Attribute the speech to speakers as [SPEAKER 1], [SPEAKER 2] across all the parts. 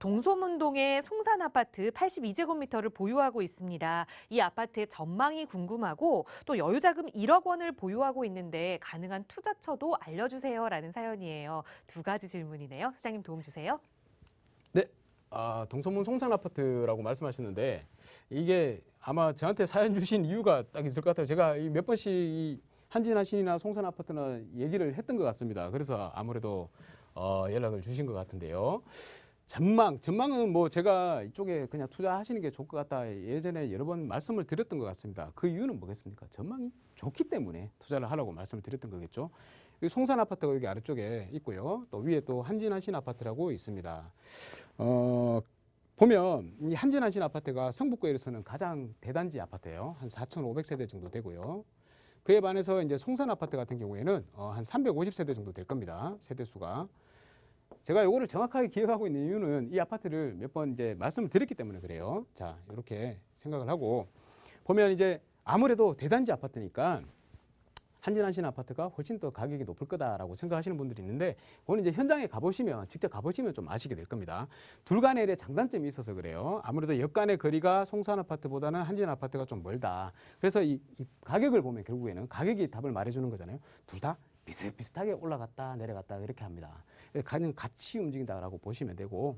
[SPEAKER 1] 동소문동의 송산 아파트 82제곱미터를 보유하고 있습니다. 이 아파트의 전망이 궁금하고 또 여유자금 1억 원을 보유하고 있는데 가능한 투자처도 알려주세요라는 사연이에요. 두 가지 질문이네요. 소장님 도움 주세요.
[SPEAKER 2] 네, 동서문 송산 아파트라고 말씀하셨는데 이게 아마 저한테 사연 주신 이유가 딱 있을 것 같아요. 제가 몇 번씩 이 한진하신이나 송산 아파트나 얘기를 했던 것 같습니다. 그래서 아무래도 연락을 주신 것 같은데요. 전망은 뭐 제가 이쪽에 그냥 투자하시는 게 좋을 것 같다 예전에 여러 번 말씀을 드렸던 것 같습니다. 그 이유는 뭐겠습니까? 전망이 좋기 때문에 투자를 하라고 말씀을 드렸던 거겠죠. 여기 송산 아파트가 여기 아래쪽에 있고요. 또 위에 또 한진하신 아파트라고 있습니다. 보면 이 한진하신 아파트가 성북구에서는 가장 대단지 아파트예요. 한 4,500세대 정도 되고요. 그에 반해서 이제 송산 아파트 같은 경우에는 한 350세대 정도 될 겁니다. 세대 수가. 제가 이거를 정확하게 기억하고 있는 이유는 이 아파트를 몇 번 이제 말씀을 드렸기 때문에 그래요. 자, 이렇게 생각을 하고 보면 이제 아무래도 대단지 아파트니까 한진하신 아파트가 훨씬 더 가격이 높을 거다라고 생각하시는 분들이 있는데 그건 이제 현장에 가보시면 직접 가보시면 좀 아시게 될 겁니다. 둘 간의 장단점이 있어서 그래요. 아무래도 역 간의 거리가 송산 아파트보다는 한진 아파트가 좀 멀다. 그래서 이 가격을 보면 결국에는 가격이 답을 말해주는 거잖아요. 둘 다 비슷비슷하게 올라갔다 내려갔다 이렇게 합니다. 가장 같이 움직인다라고 보시면 되고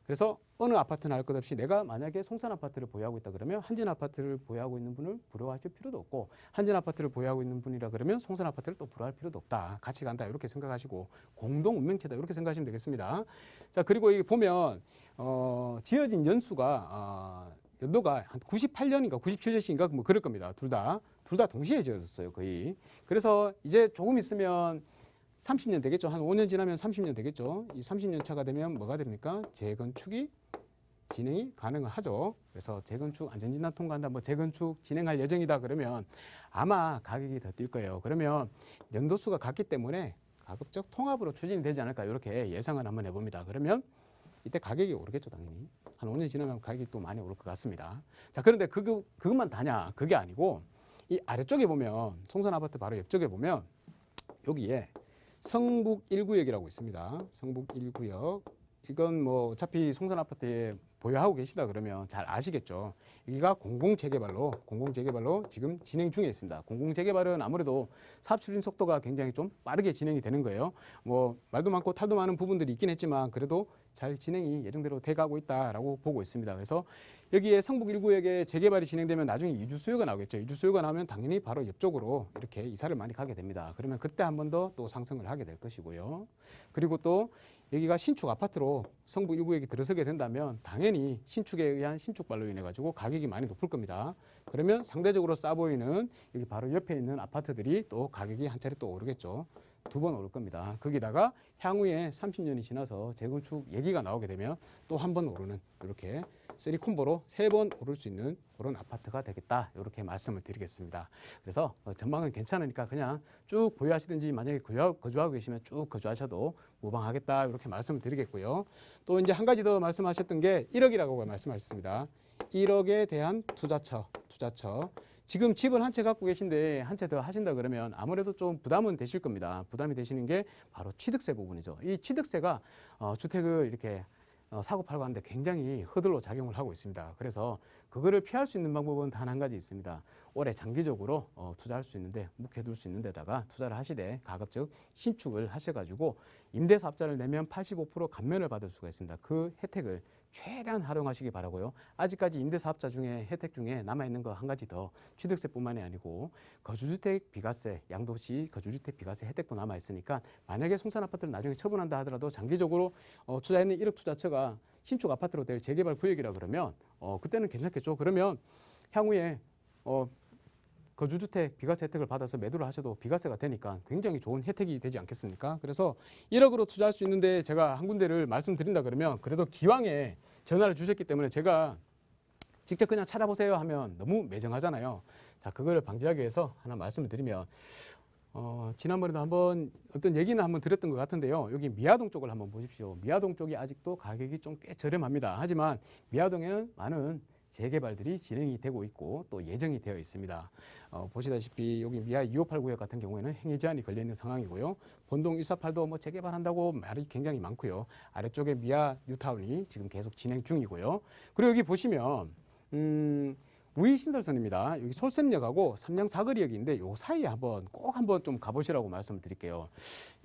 [SPEAKER 2] 그래서 어느 아파트나 할 것 없이 내가 만약에 송산 아파트를 보유하고 있다 그러면 한진 아파트를 보유하고 있는 분을 부러워하실 필요도 없고 한진 아파트를 보유하고 있는 분이라 그러면 송산 아파트를 또 부러워할 필요도 없다. 같이 간다 이렇게 생각하시고 공동 운명체다 이렇게 생각하시면 되겠습니다. 자, 그리고 여기 보면 지어진 연수가 연도가 한 98년인가 97년인가 뭐 그럴 겁니다. 둘 다 동시에 지어졌어요, 거의. 그래서 이제 조금 있으면 30년 되겠죠. 한 5년 지나면 30년 되겠죠. 이 30년 차가 되면 뭐가 됩니까? 재건축이 진행이 가능을 하죠. 그래서 재건축 안전진단 통과한다, 뭐 재건축 진행할 예정이다 그러면 아마 가격이 더 뛸 거예요. 그러면 연도수가 같기 때문에 가급적 통합으로 추진이 되지 않을까 이렇게 예상을 한번 해봅니다. 그러면 이때 가격이 오르겠죠, 당연히. 한 5년 지나면 가격이 또 많이 오를 것 같습니다. 자, 그런데 그것만 다냐? 그게 아니고 이 아래쪽에 보면 송산 아파트 바로 옆쪽에 보면 여기에 성북 1구역이라고 있습니다. 성북 1구역. 이건 뭐 어차피 송산 아파트에 보유하고 계시다 그러면 잘 아시겠죠. 여기가 공공재개발로 지금 진행 중에 있습니다. 공공재개발은 아무래도 사업 추진 속도가 굉장히 좀 빠르게 진행이 되는 거예요. 뭐 말도 많고 탈도 많은 부분들이 있긴 했지만 그래도 잘 진행이 예정대로 돼가고 있다라고 보고 있습니다. 그래서 여기에 성북 1구역에 재개발이 진행되면 나중에 이주 수요가 나오겠죠. 이주 수요가 나오면 당연히 바로 옆쪽으로 이렇게 이사를 많이 가게 됩니다. 그러면 그때 한 번 더 또 상승을 하게 될 것이고요. 그리고 또 여기가 신축 아파트로 성북 1구역이 들어서게 된다면 당연히 신축에 의한 신축발로 인해 가지고 가격이 많이 높을 겁니다. 그러면 상대적으로 싸 보이는 여기 바로 옆에 있는 아파트들이 또 가격이 한 차례 또 오르겠죠. 두 번 오를 겁니다. 거기다가 향후에 30년이 지나서 재건축 얘기가 나오게 되면 또 한 번 오르는 이렇게 3콤보로 3번 오를 수 있는 그런 아파트가 되겠다 이렇게 말씀을 드리겠습니다. 그래서 전망은 괜찮으니까 그냥 쭉 보유하시든지 만약에 거주하고 계시면 쭉 거주하셔도 무방하겠다 이렇게 말씀을 드리겠고요. 또 이제 한 가지 더 말씀하셨던 게 1억이라고 말씀하셨습니다. 1억에 대한 투자처. 지금 집을 한 채 갖고 계신데 한 채 더 하신다 그러면 아무래도 좀 부담은 되실 겁니다. 부담이 되시는 게 바로 취득세 부분이죠. 이 취득세가 주택을 이렇게 사고 팔고 하는데 굉장히 허들로 작용을 하고 있습니다. 그래서 그거를 피할 수 있는 방법은 단 한 가지 있습니다. 오래 장기적으로 투자할 수 있는데 묵혀둘 수 있는 데다가 투자를 하시되 가급적 신축을 하셔가지고 임대사업자를 내면 85% 감면을 받을 수가 있습니다. 그 혜택을 최대한 활용하시기 바라고요. 아직까지 임대사업자 중에 혜택 중에 남아있는 거 한 가지 더 취득세뿐만이 아니고 거주주택 비과세, 양도시 거주주택 비과세 혜택도 남아있으니까 만약에 송산 아파트를 나중에 처분한다 하더라도 장기적으로 투자했는 1억 투자처가 신축 아파트로 될 재개발 구역이라 그러면 그때는 괜찮겠죠. 그러면 향후에 거주주택 비과세 혜택을 받아서 매도를 하셔도 비과세가 되니까 굉장히 좋은 혜택이 되지 않겠습니까? 그래서 1억으로 투자할 수 있는데 제가 한 군데를 말씀드린다 그러면 그래도 기왕에 전화를 주셨기 때문에 제가 직접 그냥 찾아보세요 하면 너무 매정하잖아요. 자, 그거를 방지하기 위해서 하나 말씀을 드리면 지난번에도 한번 어떤 얘기는 한번 드렸던 것 같은데요. 여기 미아동 쪽을 한번 보십시오. 미아동 쪽이 아직도 가격이 좀 꽤 저렴합니다. 하지만 미아동에는 많은 재개발들이 진행이 되고 있고 또 예정이 되어 있습니다. 보시다시피 여기 미아 2589역 같은 경우에는 행위 제한이 걸려 있는 상황이고요. 본동 148도 뭐 재개발한다고 말이 굉장히 많고요. 아래쪽에 미아 뉴타운이 지금 계속 진행 중이고요. 그리고 여기 보시면 우이신설선입니다. 여기 솔샘역하고 삼양 사거리역인데 요 사이에 꼭 한번 좀 가보시라고 말씀을 드릴게요.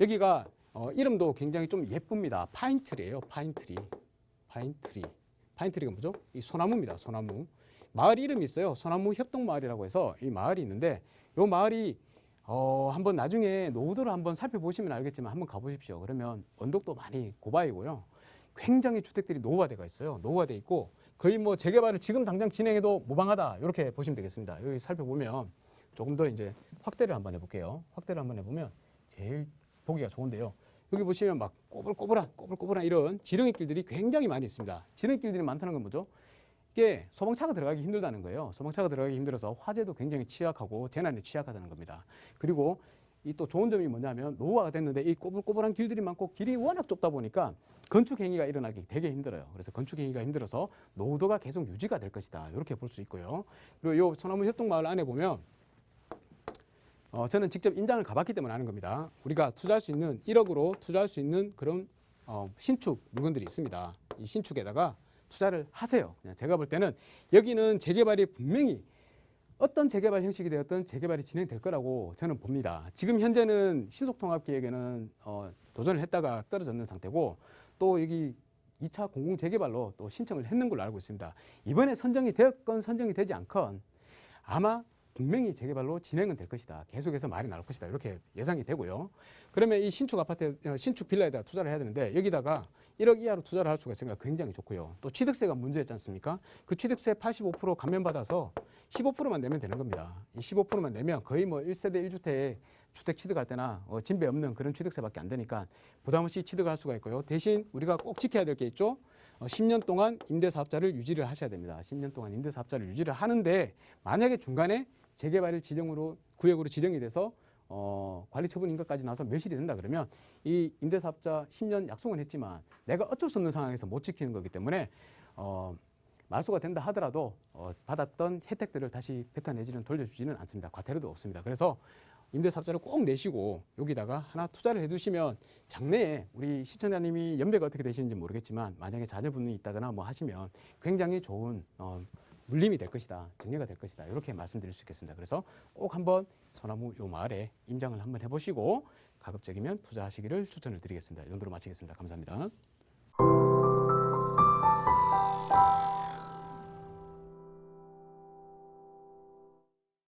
[SPEAKER 2] 여기가 이름도 굉장히 좀 예쁩니다. 파인트리예요. 파인트리가 뭐죠? 이 소나무입니다. 소나무. 마을 이름이 있어요. 소나무 협동마을이라고 해서 이 마을이 있는데 이 마을이 한번 나중에 노후도를 한번 살펴보시면 알겠지만 한번 가보십시오. 그러면 언덕도 많이 고바이고요. 굉장히 주택들이 노후화되어 있어요. 노후화되어 있고 거의 뭐 재개발을 지금 당장 진행해도 무방하다 이렇게 보시면 되겠습니다. 여기 살펴보면 조금 더 이제 확대를 한번 해볼게요. 확대를 한번 해보면 제일 보기가 좋은데요. 여기 보시면 막 꼬불꼬불한 이런 지렁이 길들이 굉장히 많이 있습니다. 지렁이 길들이 많다는 건 뭐죠? 이게 소방차가 들어가기 힘들다는 거예요. 소방차가 들어가기 힘들어서 화재도 굉장히 취약하고 재난에 취약하다는 겁니다. 그리고 이 또 좋은 점이 뭐냐면 노후화가 됐는데 이 꼬불꼬불한 길들이 많고 길이 워낙 좁다 보니까 건축 행위가 일어나기 되게 힘들어요. 그래서 건축 행위가 힘들어서 노후도가 계속 유지가 될 것이다. 이렇게 볼 수 있고요. 그리고 이 소나무 협동마을 안에 보면 저는 직접 임장을 가봤기 때문에 아는 겁니다. 우리가 투자할 수 있는 1억으로 투자할 수 있는 그런 신축 물건들이 있습니다. 이 신축에다가 투자를 하세요. 그냥 제가 볼 때는 여기는 재개발이 분명히 어떤 재개발 형식이 되었든 재개발이 진행될 거라고 저는 봅니다. 지금 현재는 신속통합계획에는 도전을 했다가 떨어졌는 상태고 또 여기 2차 공공재개발로 또 신청을 했는 걸로 알고 있습니다. 이번에 선정이 되었건 선정이 되지 않건 아마 분명히 재개발로 진행은 될 것이다. 계속해서 말이 나올 것이다. 이렇게 예상이 되고요. 그러면 이 신축 아파트, 신축 빌라에다가 투자를 해야 되는데 여기다가 1억 이하로 투자를 할 수가 있으니까 굉장히 좋고요. 또 취득세가 문제였지 않습니까? 그 취득세 85% 감면받아서 15%만 내면 되는 겁니다. 이 15%만 내면 거의 뭐 1세대 1주택 주택 취득할 때나 진배 없는 그런 취득세밖에 안 되니까 부담 없이 취득할 수가 있고요. 대신 우리가 꼭 지켜야 될 게 있죠. 10년 동안 임대사업자를 유지를 하셔야 됩니다. 10년 동안 임대사업자를 유지를 하는데 만약에 중간에 재개발을 구역으로 지정이 돼서 관리 처분 인가까지 나서 매실이 된다 그러면 이 임대사업자 10년 약속은 했지만 내가 어쩔 수 없는 상황에서 못 지키는 거기 때문에 말소가 된다 하더라도 받았던 혜택들을 다시 뱉어내지는 돌려주지는 않습니다. 과태료도 없습니다. 그래서 임대사업자를 꼭 내시고 여기다가 하나 투자를 해두시면 장래에 우리 시청자님이 연배가 어떻게 되시는지 모르겠지만 만약에 자녀분이 있다거나 뭐 하시면 굉장히 좋은 물림이 될 것이다. 정리가 될 것이다. 이렇게 말씀드릴 수 있겠습니다. 그래서 꼭 한번 소나무 요 마을에 임장을 한번 해보시고 가급적이면 투자하시기를 추천을 드리겠습니다. 이 정도로 마치겠습니다. 감사합니다.